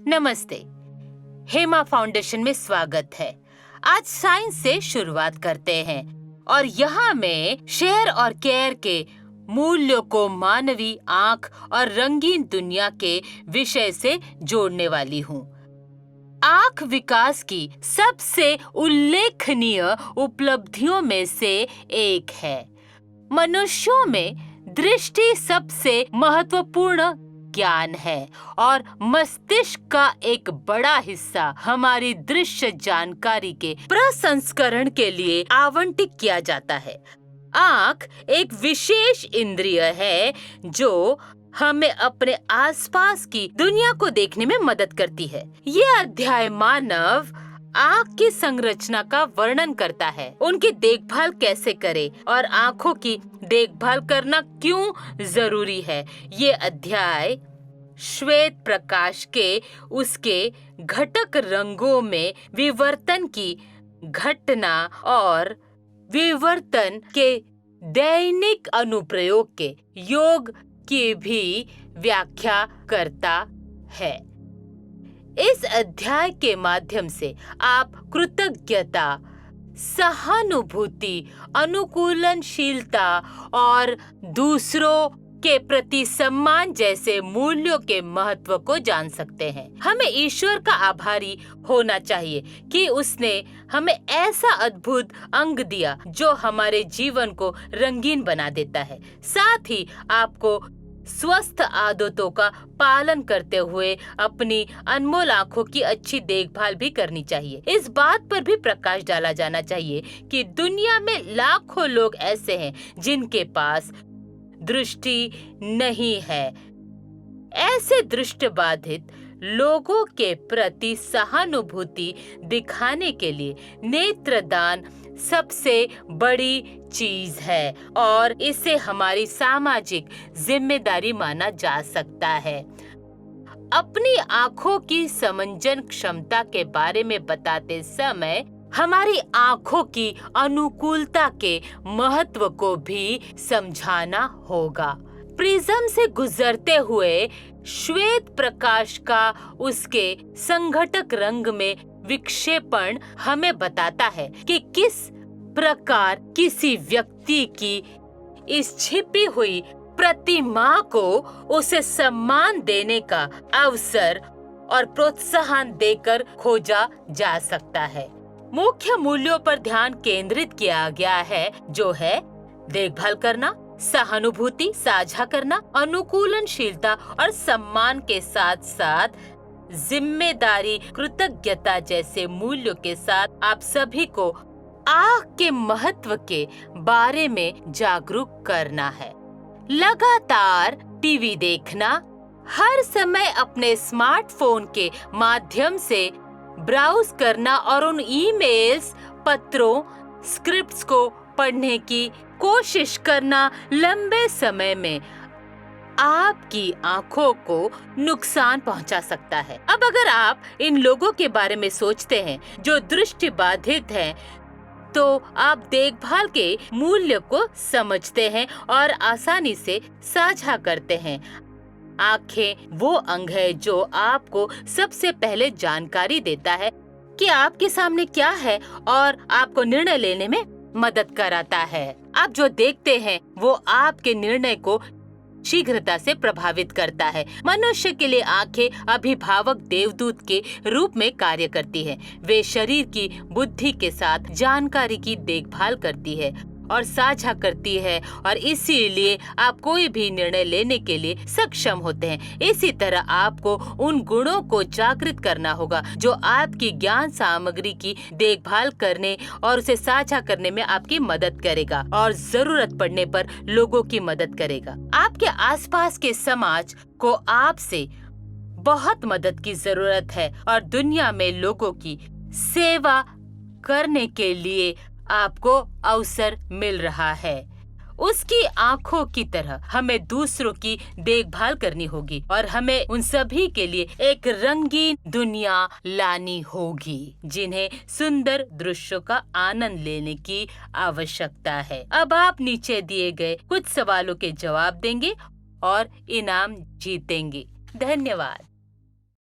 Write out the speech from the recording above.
नमस्ते। हेमा फाउंडेशन में स्वागत है। आज साइंस से शुरुआत करते हैं और यहाँ मैं शेयर और केयर के मूल्यों को मानवीय आंख और रंगीन दुनिया के विषय से जोड़ने वाली हूँ। आंख विकास की सबसे उल्लेखनीय उपलब्धियों में से एक है। मनुष्यों में दृष्टि सबसे महत्वपूर्ण ज्ञान है और मस्तिष्क का एक बड़ा हिस्सा हमारी दृश्य जानकारी के प्रसंस्करण के लिए आवंटित किया जाता है। आंख एक विशेष इंद्रिय है जो हमें अपने आसपास की दुनिया को देखने में मदद करती है। ये अध्याय मानव आंख की संरचना का वर्णन करता है, उनकी देखभाल कैसे करें और आंखों की देखभाल करना क्यों जरूरी है। ये अध्याय श्वेत प्रकाश के उसके घटक रंगों में विवर्तन की घटना और विवर्तन के दैनिक अनुप्रयोग के योग की भी व्याख्या करता है। इस अध्याय के माध्यम से आप कृतज्ञता, सहानुभूति, अनुकूलनशीलता और दूसरों के प्रति सम्मान जैसे मूल्यों के महत्व को जान सकते हैं। हमें ईश्वर का आभारी होना चाहिए कि उसने हमें ऐसा अद्भुत अंग दिया जो हमारे जीवन को रंगीन बना देता है। साथ ही आपको स्वस्थ आदतों का पालन करते हुए अपनी अनमोल आंखों की अच्छी देखभाल भी करनी चाहिए। इस बात पर भी प्रकाश डाला जाना चाहिए कि दुनिया में लाखों लोग ऐसे हैं जिनके पास दृष्टि नहीं है। ऐसे दृष्टिबाधित लोगों के प्रति सहानुभूति दिखाने के लिए नेत्रदान सबसे बड़ी चीज है और इसे हमारी सामाजिक जिम्मेदारी माना जा सकता है। अपनी आंखों की समंजन क्षमता के बारे में बताते समय हमारी आंखों की अनुकूलता के महत्व को भी समझाना होगा। प्रिज्म से गुजरते हुए श्वेत प्रकाश का उसके संघटक रंग में विक्षेपण हमें बताता है कि किस प्रकार किसी व्यक्ति की इस छिपी हुई प्रतिमा को उसे सम्मान देने का अवसर और प्रोत्साहन देकर खोजा जा सकता है। मुख्य मूल्यों पर ध्यान केंद्रित किया गया है जो है देखभाल करना, सहानुभूति साझा करना, अनुकूलनशीलता और सम्मान के साथ साथ जिम्मेदारी, कृतज्ञता जैसे मूल्यों के साथ आप सभी को आंख के महत्व के बारे में जागरूक करना है। लगातार टीवी देखना, हर समय अपने स्मार्टफोन के माध्यम से ब्राउज करना और उन ईमेल्स, पत्रों, स्क्रिप्ट्स को पढ़ने की कोशिश करना लंबे समय में आपकी आंखों को नुकसान पहुंचा सकता है। अब अगर आप इन लोगों के बारे में सोचते हैं जो दृष्टिबाधित हैं, तो आप देखभाल के मूल्य को समझते हैं और आसानी से साझा करते हैं। आंखें वो अंग है जो आपको सबसे पहले जानकारी देता है कि आपके सामने क्या है और आपको निर्णय लेने में मदद कराता है। आप जो देखते हैं वो आपके निर्णय को शीघ्रता से प्रभावित करता है। मनुष्य के लिए आंखें अभिभावक देवदूत के रूप में कार्य करती है। वे शरीर की बुद्धि के साथ जानकारी की देखभाल करती है और साझा करती है और इसीलिए आप कोई भी निर्णय लेने के लिए सक्षम होते हैं। इसी तरह आपको उन गुणों को जागृत करना होगा जो आपकी ज्ञान सामग्री की देखभाल करने और उसे साझा करने में आपकी मदद करेगा और जरूरत पड़ने पर लोगों की मदद करेगा। आपके आसपास के समाज को आपसे बहुत मदद की जरूरत है और दुनिया में लोगों की सेवा करने के लिए आपको अवसर मिल रहा है। उसकी आंखों की तरह हमें दूसरों की देखभाल करनी होगी और हमें उन सभी के लिए एक रंगीन दुनिया लानी होगी जिन्हें सुंदर दृश्यों का आनंद लेने की आवश्यकता है। अब आप नीचे दिए गए कुछ सवालों के जवाब देंगे और इनाम जीतेंगे। धन्यवाद।